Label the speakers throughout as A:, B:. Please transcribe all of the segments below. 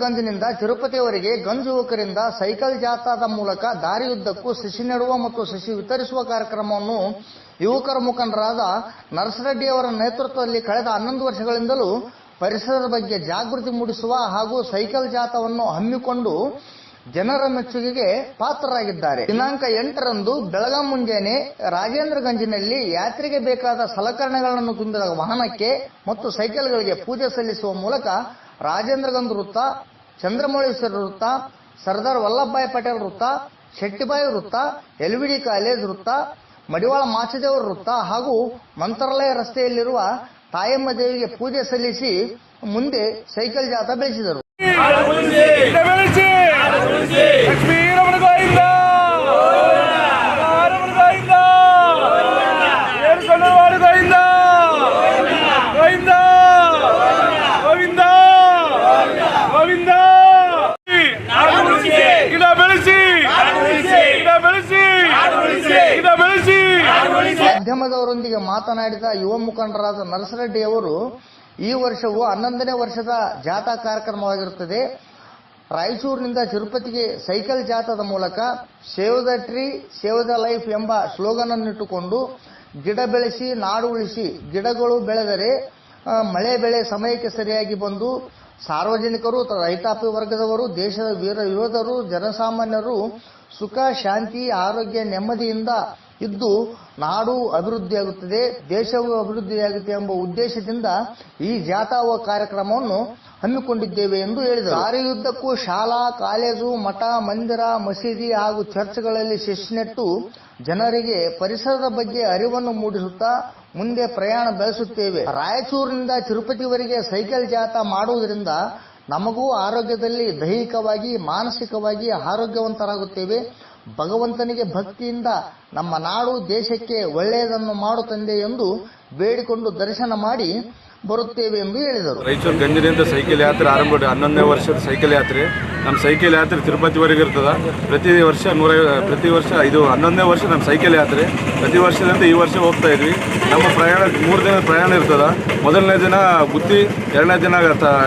A: ರಾಜೇಂದ್ರಗಂಜ್ನಿಂದ ತಿರುಪತಿಯವರೆಗೆ Ganj ಯುವಕರಿಂದ cycle ಜಾಥಾದ ಮೂಲಕ ದಾರಿಯುದ್ದಕ್ಕೂ ಸಸಿ ನೆಡುವ ಮತ್ತು ಸಸಿ ವಿತರಿಸುವ ಕಾರ್ಯಕ್ರಮವನ್ನು ಯುವಕರ ಮುಖಂಡರಾದ ನರಸರೆಡ್ಡಿ ಅವರ ನೇತೃತ್ವದಲ್ಲಿ ಕಳೆದ 11 ವರ್ಷಗಳಿಂದಲೂ ಪರಿಸರದ ಬಗ್ಗೆ ಜಾಗೃತಿ ಮೂಡಿಸುವ ಹಾಗೂ ಸೈಕಲ್ ಜಾಥಾವನ್ನು ಹಮ್ಮಿಕೊಂಡು ಜನರ ಮೆಚ್ಚುಗೆಗೆ ಪಾತ್ರರಾಗಿದ್ದಾರೆ. ದಿನಾಂಕ 8ರಂದು ಬೆಳಗಾಂ ಮುಂಜಾನೆ ರಾಜೇಂದ್ರಗಂಜ್ನಲ್ಲಿ ಯಾತ್ರೆಗೆ ಬೇಕಾದ ಸಲಕರಣೆಗಳನ್ನು ತುಂಬಿದ ವಾಹನಕ್ಕೆ ಮತ್ತು ಸೈಕಲ್ಗಳಿಗೆ ಪೂಜೆ ಸಲ್ಲಿಸುವ ಮೂಲಕ ರಾಜೇಂದ್ರಗಂಜ್ ವೃತ್ತ, ಚಂದ್ರಮೌಳೇಶ್ವರ ವೃತ್ತ, ಸರ್ದಾರ್ ವಲ್ಲಭಭಾಯಿ ಪಟೇಲ್ ವೃತ್ತ, ಶೆಟ್ಟಿಬಾಯಿ ವೃತ್ತ, ಎಲ್ವಿಡಿ ಕಾಲೇಜ್ ವೃತ್ತ, ಮಡಿವಾಳ ಮಾಚದೇವರ ವೃತ್ತ ಹಾಗೂ ಮಂತ್ರಾಲಯ ರಸ್ತೆಯಲ್ಲಿರುವ ತಾಯಮ್ಮ ದೇವಿಗೆ ಪೂಜೆ ಸಲ್ಲಿಸಿ ಮುಂದೆ ಸೈಕಲ್ ಜಾಥಾ ಬೆಳೆಸಿದರು. ಮಾಧ್ಯಮದವರೊಂದಿಗೆ ಮಾತನಾಡಿದ ಯುವ ಮುಖಂಡರಾದ ನರಸರೆಡ್ಡಿ ಅವರು, ಈ ವರ್ಷವು 11ನೇ ವರ್ಷದ ಜಾಥಾ ಕಾರ್ಯಕ್ರಮವಾಗಿರುತ್ತದೆ. ರಾಯಚೂರಿನಿಂದ ತಿರುಪತಿಗೆ ಸೈಕಲ್ ಜಾಥಾದ ಮೂಲಕ save the tree save the life ಎಂಬ ಸ್ಲೋಗನ್ ಅನ್ನಿಟ್ಟುಕೊಂಡು ಗಿಡ ಬೆಳೆಸಿ ನಾಡು ಉಳಿಸಿ, ಗಿಡಗಳು ಬೆಳೆದರೆ ಮಳೆ ಬೆಳೆ ಸಮಯಕ್ಕೆ ಸರಿಯಾಗಿ ಬಂದು ಸಾರ್ವಜನಿಕರು, ರೈತಾಪಿ ವರ್ಗದವರು, ದೇಶದ ವೀರ ಯೋಧರು, ಜನಸಾಮಾನ್ಯರು ಸುಖ ಶಾಂತಿ ಆರೋಗ್ಯ ನೆಮ್ಮದಿಯಿಂದ ಇದ್ದು ನಾಡು ಅಭಿವೃದ್ಧಿಯಾಗುತ್ತದೆ, ದೇಶವೂ ಅಭಿವೃದ್ಧಿಯಾಗುತ್ತೆ ಎಂಬ ಉದ್ದೇಶದಿಂದ ಈ ಜಾಥಾ ಕಾರ್ಯಕ್ರಮವನ್ನು ಹಮ್ಮಿಕೊಂಡಿದ್ದೇವೆ ಎಂದು ಹೇಳಿದರು. ದಾರಿಯುದ್ದಕ್ಕೂ ಶಾಲಾ ಕಾಲೇಜು, ಮಠ ಮಂದಿರ, ಮಸೀದಿ ಹಾಗೂ ಚರ್ಚ್ಗಳಲ್ಲಿ ಸಸಿ ನೆಟ್ಟು ಜನರಿಗೆ ಪರಿಸರದ ಬಗ್ಗೆ ಅರಿವನ್ನು ಮೂಡಿಸುತ್ತಾ ಮುಂದೆ ಪ್ರಯಾಣ ಬೆಳೆಸುತ್ತೇವೆ. ರಾಯಚೂರಿನಿಂದ ತಿರುಪತಿವರೆಗೆ ಸೈಕಲ್ ಜಾಥಾ ಮಾಡುವುದರಿಂದ ನಮಗೂ ಆರೋಗ್ಯದಲ್ಲಿ ದೈಹಿಕವಾಗಿ ಮಾನಸಿಕವಾಗಿ ಆರೋಗ್ಯವಂತರಾಗುತ್ತೇವೆ. ಭಗವಂತನಿಗೆ ಭಕ್ತಿಯಿಂದ ನಮ್ಮ ನಾಡು ದೇಶಕ್ಕೆ ಒಳ್ಳೆಯದನ್ನು ಮಾಡು ತಂದೆ ಎಂದು ಬೇಡಿಕೊಂಡು ದರ್ಶನ ಮಾಡಿ ಬರುತ್ತೇವೆ ಎಂದು ಹೇಳಿದರು.
B: ರಾಯಚೂರು ಗಂಜಿನಿಂದ ಸೈಕಲ್ ಯಾತ್ರೆ ಆರಂಭ 11ನೇ ವರ್ಷದ ಸೈಕಲ್ ಯಾತ್ರೆ. ನಮ್ಮ ಸೈಕಲ್ ಯಾತ್ರೆ ತಿರುಪತಿವರೆಗೆ ಇರ್ತದೆ. ಪ್ರತಿ ವರ್ಷ ಇದು 11ನೇ ವರ್ಷ ನಮ್ಮ ಸೈಕಲ್ ಯಾತ್ರೆ. ಪ್ರತಿ ವರ್ಷದಂತ ಈ ವರ್ಷ ಹೋಗ್ತಾ ಇದ್ವಿ. ನಮ್ಮ ಪ್ರಯಾಣ 3 ದಿನದ ಪ್ರಯಾಣ ಇರ್ತದೆ. ಮೊದಲನೇ ದಿನ ಗುತ್ತಿ, 2ನೇ ದಿನ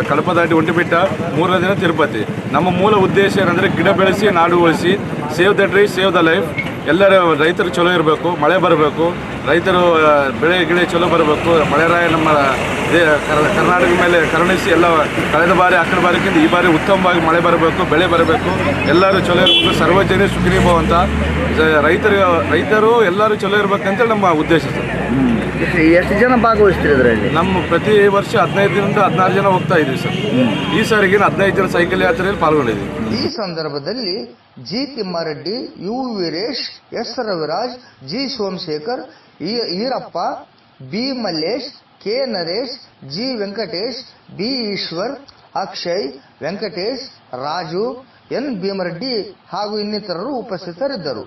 B: ಕಳಪ ದಾಟಿ ಒಂಟಿಬಿಟ್ಟ, 3ನೇ ದಿನ ತಿರುಪತಿ. ನಮ್ಮ ಮೂಲ ಉದ್ದೇಶ ಏನಂದರೆ ಗಿಡ ಬೆಳೆಸಿ ನಾಡು ಉಳಿಸಿ, save the tree save the life. ಎಲ್ಲರ ರೈತರು ಚಲೋ ಇರಬೇಕು, ಮಳೆ ಬರಬೇಕು, ರೈತರು ಬೆಳೆ ಗಿಳೆ ಚಲೋ ಬರಬೇಕು, ಮಳೆರಾಯ ನಮ್ಮ ಕರ್ನಾಟಕ ಮೇಲೆ ಕರುಣಿಸಿ ಎಲ್ಲ ಕಳೆದ ಬಾರಿ ಆಕಳ ಬಾರಿಗಿಂತ ಈ ಬಾರಿ ಉತ್ತಮವಾಗಿ ಮಳೆ ಬರಬೇಕು, ಬೆಳೆ ಬರಬೇಕು, ಎಲ್ಲರೂ ಚಲೋ ಇರಬೇಕು, ಸರ್ವಜನ ಸುಖಿನೀಭವ ಅಂತ ರೈತರು ಎಲ್ಲರೂ ಚಲೋ ಇರಬೇಕಂತೇಳಿ ನಮ್ಮ ಉದ್ದೇಶ ಸರ್.
A: ಎಷ್ಟು ಜನ ಭಾಗವಹಿಸ್ತೀರಿ ಇದರಲ್ಲಿ?
B: ನಮ್ಮ ಪ್ರತಿ ವರ್ಷ 15ರಿಂದ 16 ಜನ ಹೋಗ್ತಾ ಇದ್ವಿ ಸರ್. ಈ ಸಾರಿಗೆ 15 ಜನ ಸೈಕಲ್ ಯಾತ್ರೆಯಲ್ಲಿ ಪಾಲ್ಗೊಂಡಿದ್ವಿ.
A: ಈ ಸಂದರ್ಭದಲ್ಲಿ G Thimmareddy, U Veeresh, S Raviraj, G Somashekhar, Eerappa, B Mallesh, K Naresh, G Venkatesh, B Eshwar, Akshay, Venkatesh, Raju, N Bheemareddy ಹಾಗೂ ಇನ್ನಿತರರು ಉಪಸ್ಥಿತರಿದ್ದರು.